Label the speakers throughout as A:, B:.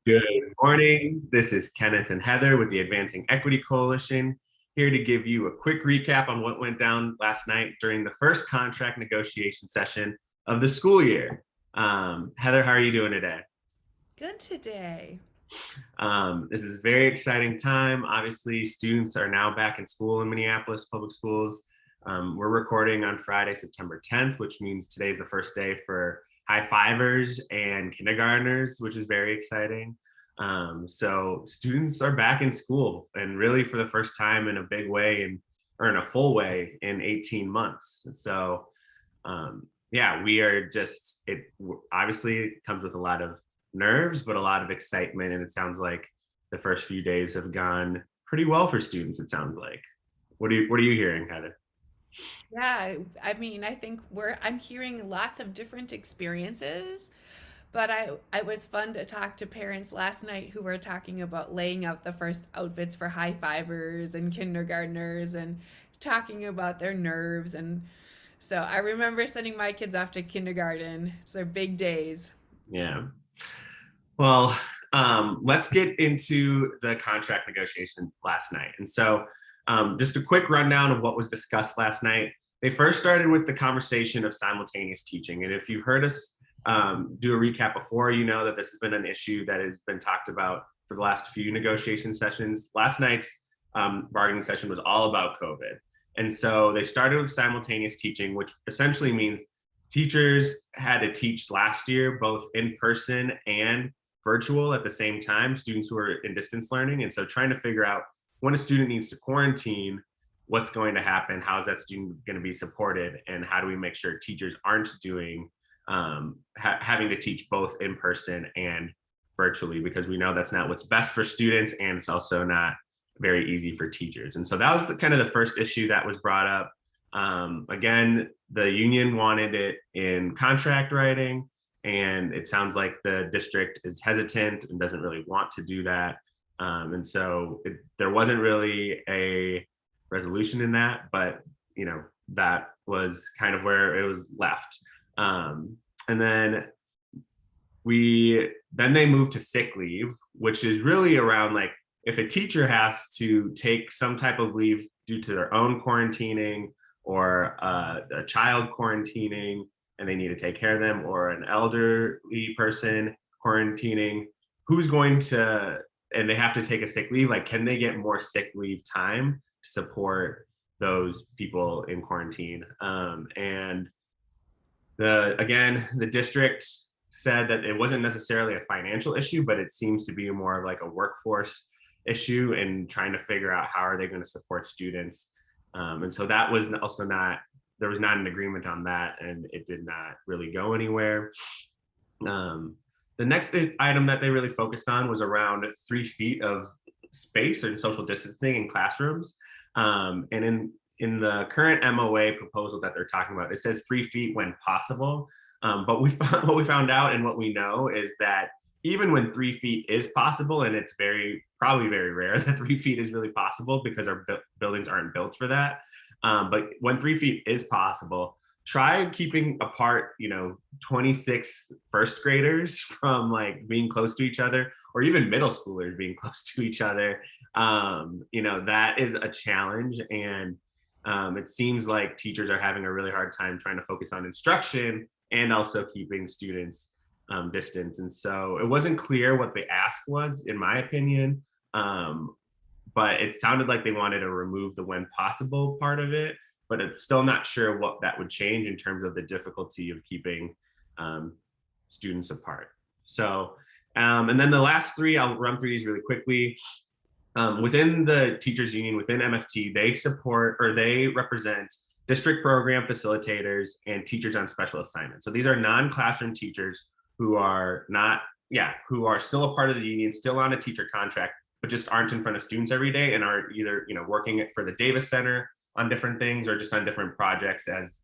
A: Good morning. This is Kenneth and Heather with the Advancing Equity Coalition, here to give you a quick recap on what went down last night during the first contract negotiation session of the school year. Heather, how are you doing today?
B: Good today.
A: This is a very exciting time. Obviously, students are now back in school in Minneapolis Public Schools. We're recording on Friday, September 10th, which means today's the first day for high fivers and kindergartners, which is very exciting. So students are back in school and really for the first time in a big way or in a full way in 18 months. So yeah, we are just, it obviously comes with a lot of nerves, but a lot of excitement. And it sounds like the first few days have gone pretty well for students, it sounds like. What are you hearing, Heather?
B: Yeah, I think I'm hearing lots of different experiences, but I was fun to talk to parents last night who were talking about laying out the first outfits for high fivers and kindergartners and talking about their nerves. And so I remember sending my kids off to kindergarten. It's their big days.
A: Yeah. Well, let's get into the contract negotiation last night. And so, just a quick rundown of what was discussed last night. They first started with the conversation of simultaneous teaching. And if you've heard us do a recap before, you know that this has been an issue that has been talked about for the last few negotiation sessions. Last night's bargaining session was all about COVID. And so they started with simultaneous teaching, which essentially means teachers had to teach last year, both in person and virtual at the same time, students who are in distance learning. And so trying to figure out when a student needs to quarantine, what's going to happen, how is that student going to be supported, and how do we make sure teachers aren't doing having to teach both in person and virtually, because we know that's not what's best for students and it's also not very easy for teachers. And so that was kind of the first issue that was brought up. Again, the union wanted it in contract writing, and it sounds like the district is hesitant and doesn't really want to do that. And so there wasn't really a resolution in that, but that was kind of where it was left. And then they moved to sick leave, which is really around like if a teacher has to take some type of leave due to their own quarantining or a child quarantining and they need to take care of them, or an elderly person quarantining, who's going to, and they have to take a sick leave, like can they get more sick leave time to support those people in quarantine? And the district said that it wasn't necessarily a financial issue, but it seems to be more of like a workforce issue and trying to figure out how are they going to support students. And so that was also not, there was not an agreement on that, and it did not really go anywhere. The next item that they really focused on was around 3 feet of space and social distancing in classrooms. And in the current MOA proposal that they're talking about, it says 3 feet when possible. But what we found out and what we know is that even when 3 feet is possible, and it's probably very rare that 3 feet is really possible because our buildings aren't built for that. But when 3 feet is possible, try keeping apart, 26 first graders from like being close to each other, or even middle schoolers being close to each other. That is a challenge. And it seems like teachers are having a really hard time trying to focus on instruction and also keeping students distance. And so it wasn't clear what the ask was, in my opinion. But it sounded like they wanted to remove the when possible part of it, but I'm still not sure what that would change in terms of the difficulty of keeping students apart. So, and then the last three, I'll run through these really quickly. Within the teachers union, within MFT, they support or they represent district program facilitators and teachers on special assignments. So these are non-classroom teachers who are not, yeah, who are still a part of the union, still on a teacher contract, but just aren't in front of students every day and are either, working for the Davis Center on different things or just on different projects as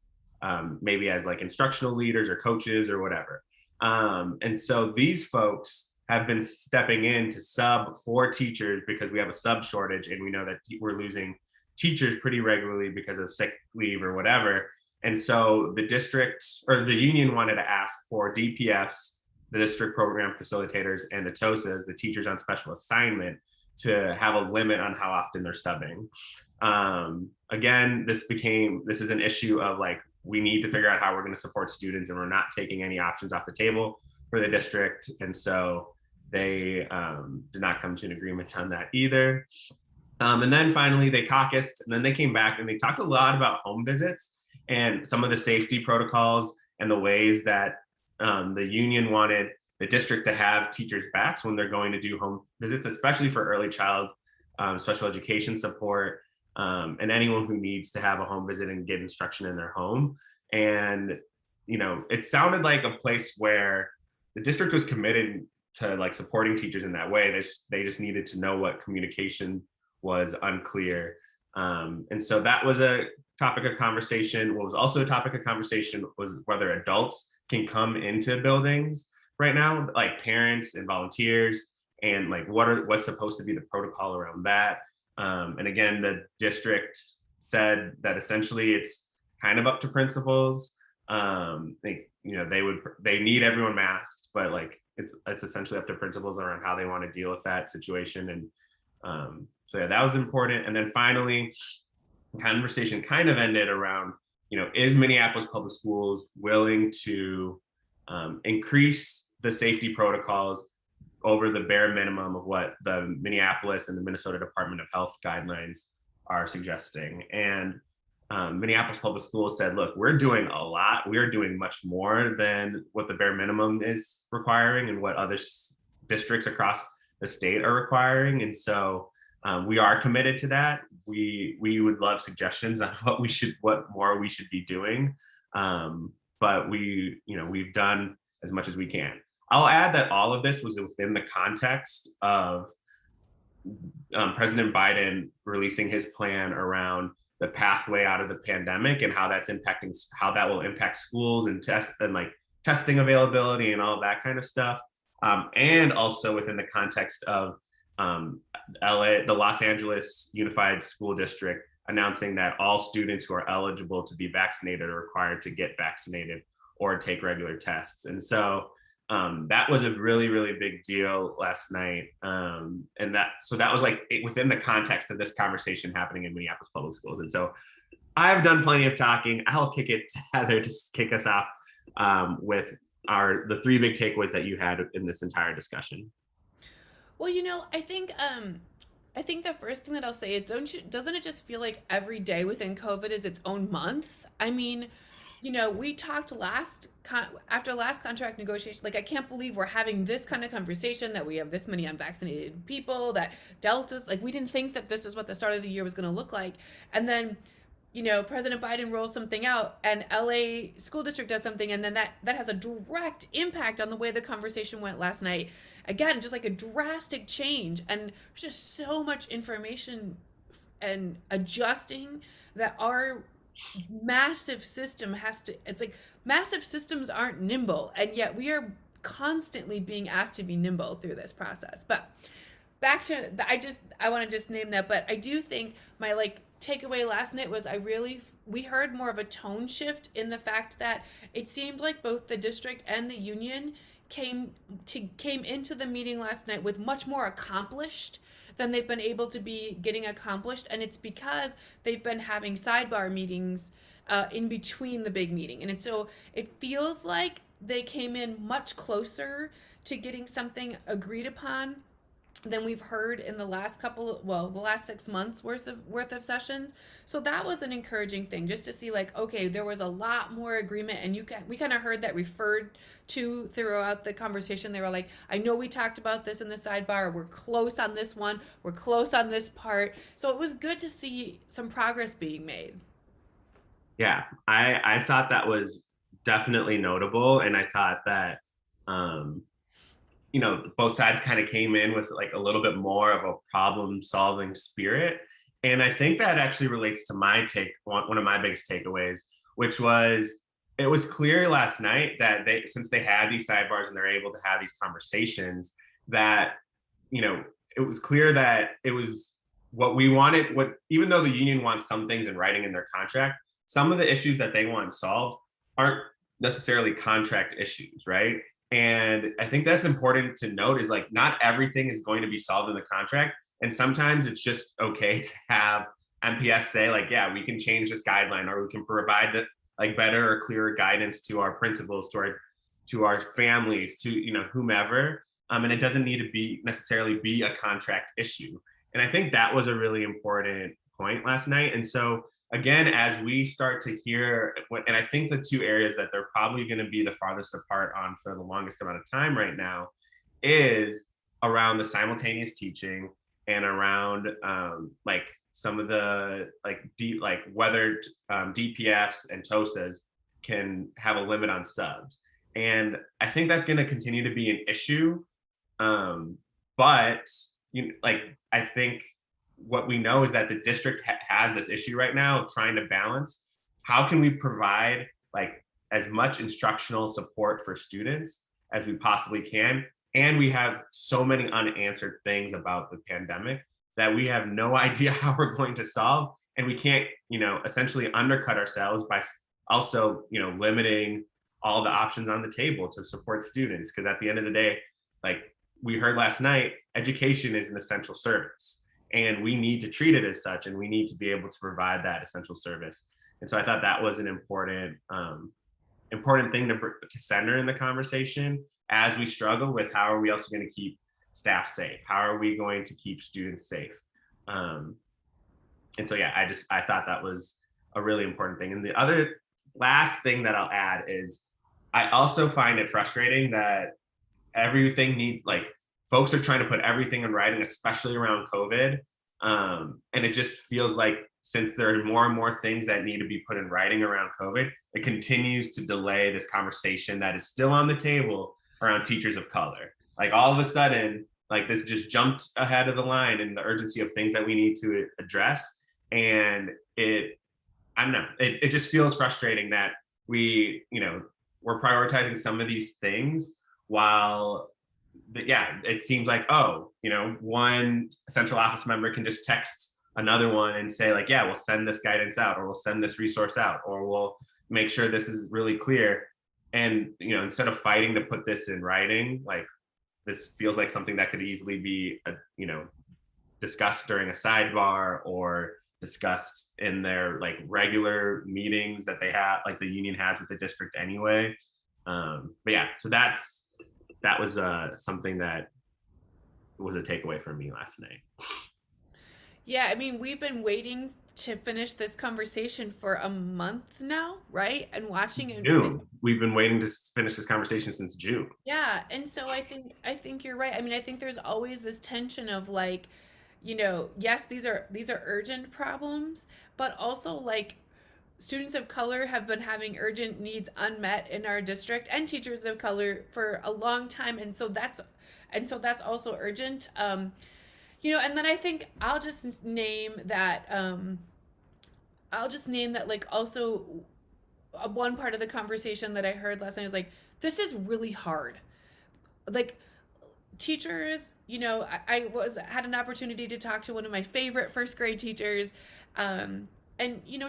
A: maybe as like instructional leaders or coaches or whatever. And so these folks have been stepping in to sub for teachers because we have a sub shortage and we know that we're losing teachers pretty regularly because of sick leave or whatever. And so the district or the union wanted to ask for DPFs the district program facilitators and the TOSAs, the teachers on special assignment, to have a limit on how often they're subbing. Again, this is an issue of like, we need to figure out how we're going to support students, and we're not taking any options off the table for the district. And so they did not come to an agreement on that either. And then finally they caucused, and then they came back and they talked a lot about home visits and some of the safety protocols and the ways that the union wanted the district to have teachers' backs when they're going to do home visits, especially for early child special education support, and anyone who needs to have a home visit and get instruction in their home. And, you know, it sounded like a place where the district was committed to like supporting teachers in that way. They just needed to know what communication was unclear. And so that was a topic of conversation. What was also a topic of conversation was whether adults can come into buildings right now, like parents and volunteers, and like what's supposed to be the protocol around that. And again, the district said that essentially it's kind of up to principals. They need everyone masked, but like it's essentially up to principals around how they want to deal with that situation. And so yeah, that was important. And then finally, the conversation kind of ended around, is Minneapolis Public Schools willing to increase the safety protocols over the bare minimum of what the Minneapolis and the Minnesota Department of Health guidelines are suggesting. And Minneapolis Public Schools said, look, we're doing a lot. We're doing much more than what the bare minimum is requiring and what other districts across the state are requiring. And so we are committed to that. We would love suggestions on what more we should be doing. But we've done as much as we can. I'll add that all of this was within the context of President Biden releasing his plan around the pathway out of the pandemic and how that will impact schools and testing availability and all of that kind of stuff. And also within the context of LA, the Los Angeles Unified School District announcing that all students who are eligible to be vaccinated are required to get vaccinated or take regular tests. And so that was a really, really big deal last night. And that was like within the context of this conversation happening in Minneapolis Public Schools. And so I've done plenty of talking. I'll kick it to Heather to kick us off with the three big takeaways that you had in this entire discussion.
B: Well, I think the first thing that I'll say is, doesn't it just feel like every day within COVID is its own month? I mean, we talked after last contract negotiation, like, I can't believe we're having this kind of conversation, that we have this many unvaccinated people, that Delta's, like, we didn't think that this is what the start of the year was going to look like. And then, President Biden rolls something out and LA school district does something, and then that has a direct impact on the way the conversation went last night. Again, just like a drastic change, and there's just so much information and adjusting that our massive system it's like massive systems aren't nimble, and yet we are constantly being asked to be nimble through this process. But back to I want to just name that, but I do think my takeaway last night was we heard more of a tone shift in the fact that it seemed like both the district and the union came into the meeting last night with much more accomplished than they've been able to be getting accomplished. And it's because they've been having sidebar meetings in between the big meeting. And so it feels like they came in much closer to getting something agreed upon than we've heard in the last the last 6 months worth of sessions. So that was an encouraging thing, just to see okay, there was a lot more agreement, and we kind of heard that referred to throughout the conversation. They were like, I know we talked about this in the sidebar, we're close on this one, we're close on this part. So it was good to see some progress being made.
A: Yeah, I thought that was definitely notable, and I thought that both sides kind of came in with a little bit more of a problem solving spirit. And I think that actually relates to one of my biggest takeaways, which was, it was clear last night that since they had these sidebars and they're able to have these conversations, that, it was clear that it was what we wanted, even though the union wants some things in writing in their contract, some of the issues that they want solved aren't necessarily contract issues, right? And I think that's important to note is like not everything is going to be solved in the contract. And sometimes it's just okay to have MPS say like, yeah, we can change this guideline or we can provide the like better or clearer guidance to our principals, to our families, to whomever. And it doesn't need to be necessarily be a contract issue. And I think that was a really important point last night. And so again, as we start to hear, and I think the two areas that they're probably going to be the farthest apart on for the longest amount of time right now is around the simultaneous teaching and around like some of the like whether DPFs and TOSAs can have a limit on subs. And I think that's going to continue to be an issue. But I think what we know is that the district has this issue right now of trying to balance how can we provide like as much instructional support for students as we possibly can, and we have so many unanswered things about the pandemic that we have no idea how we're going to solve, and we can't essentially undercut ourselves by also limiting all the options on the table to support students, because at the end of the day, like we heard last night, education is an essential service and we need to treat it as such, and we need to be able to provide that essential service. And so I thought that was an important thing to center in the conversation as we struggle with how are we also going to keep staff safe, how are we going to keep students safe. And so yeah, I thought that was a really important thing. And the other last thing that I'll add is I also find it frustrating that everything like folks are trying to put everything in writing, especially around COVID. And it just feels like since there are more and more things that need to be put in writing around COVID, it continues to delay this conversation that is still on the table around teachers of color. Like all of a sudden, like this just jumped ahead of the line in the urgency of things that we need to address. And I don't know, it just feels frustrating that we're prioritizing some of these things while it seems like, one central office member can just text another one and say like, yeah, we'll send this guidance out, or we'll send this resource out, or we'll make sure this is really clear. And instead of fighting to put this in writing, like this feels like something that could easily be discussed during a sidebar or discussed in their like regular meetings that they have, like the union has with the district anyway. But yeah, so that was something that was a takeaway for me last night.
B: Yeah, I mean, we've been waiting to finish this conversation for a month now, right? And watching it.
A: June. We've been waiting to finish this conversation since June.
B: Yeah, and so I think you're right. I mean, I think there's always this tension of like, yes, these are urgent problems, but also like students of color have been having urgent needs unmet in our district, and teachers of color for a long time, and so that's also urgent. And then I think I'll just name that like also one part of the conversation that I heard last night was like, this is really hard. Like teachers, I had an opportunity to talk to one of my favorite first grade teachers, and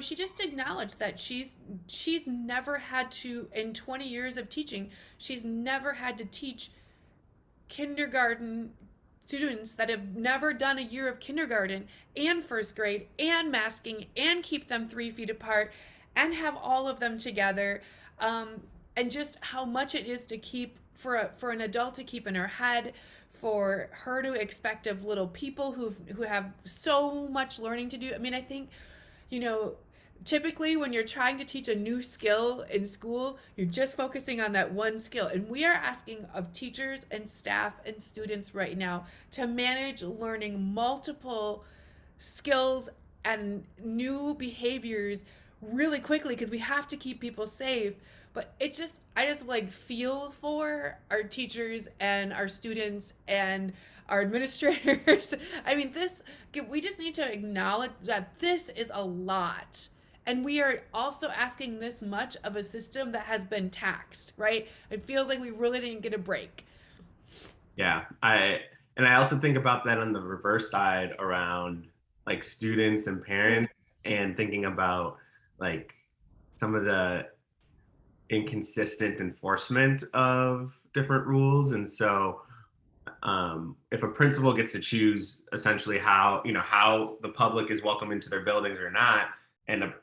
B: she just acknowledged that she's never had to, in 20 years of teaching, she's never had to teach kindergarten students that have never done a year of kindergarten and first grade and masking and keep them 3 feet apart and have all of them together, and just how much it is to keep for an adult to keep in her head, for her to expect of little people who have so much learning to do. I mean, I think, you know, typically when you're trying to teach a new skill in school, you're just focusing on that one skill. And we are asking of teachers and staff and students right now to manage learning multiple skills and new behaviors really quickly because we have to keep people safe. But I just like feel for our teachers and our students and our administrators. I mean, we just need to acknowledge that this is a lot. And we are also asking this much of a system that has been taxed, right? It feels like we really didn't get a break.
A: Yeah, I also think about that on the reverse side around like students and
B: Mm.
A: parents, and thinking about like some of the inconsistent enforcement of different rules. And so if a principal gets to choose essentially how, how the public is welcome into their buildings or not, and a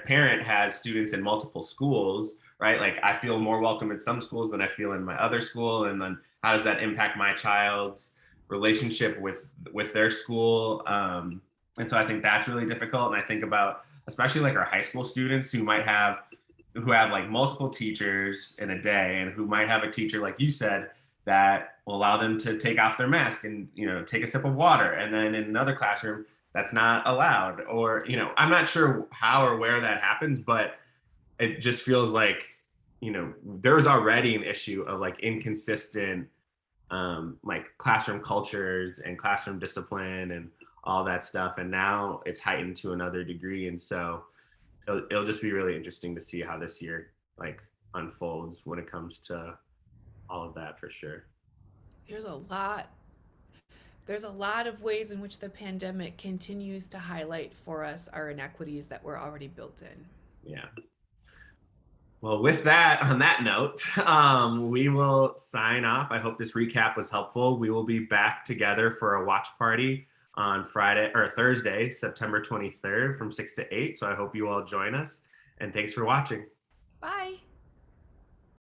A: parent has students in multiple schools, right? Like I feel more welcome in some schools than I feel in my other school, and then how does that impact my child's relationship with their school? And so I think that's really difficult. And I think about especially like our high school students who have like multiple teachers in a day, and who might have a teacher like you said that will allow them to take off their mask and take a sip of water, and then in another classroom that's not allowed. Or I'm not sure how or where that happens, but it just feels like there's already an issue of like inconsistent like classroom cultures and classroom discipline and all that stuff, and now it's heightened to another degree. And so it'll just be really interesting to see how this year like unfolds when it comes to all of that, for sure.
B: There's a lot there's a lot of ways in which the pandemic continues to highlight for us our inequities that were already built in.
A: Yeah. Well, with that, on that note, we will sign off. I hope this recap was helpful. We will be back together for a watch party on Friday or Thursday, September 23rd from 6 to 8. So I hope you all join us. And thanks for watching.
B: Bye.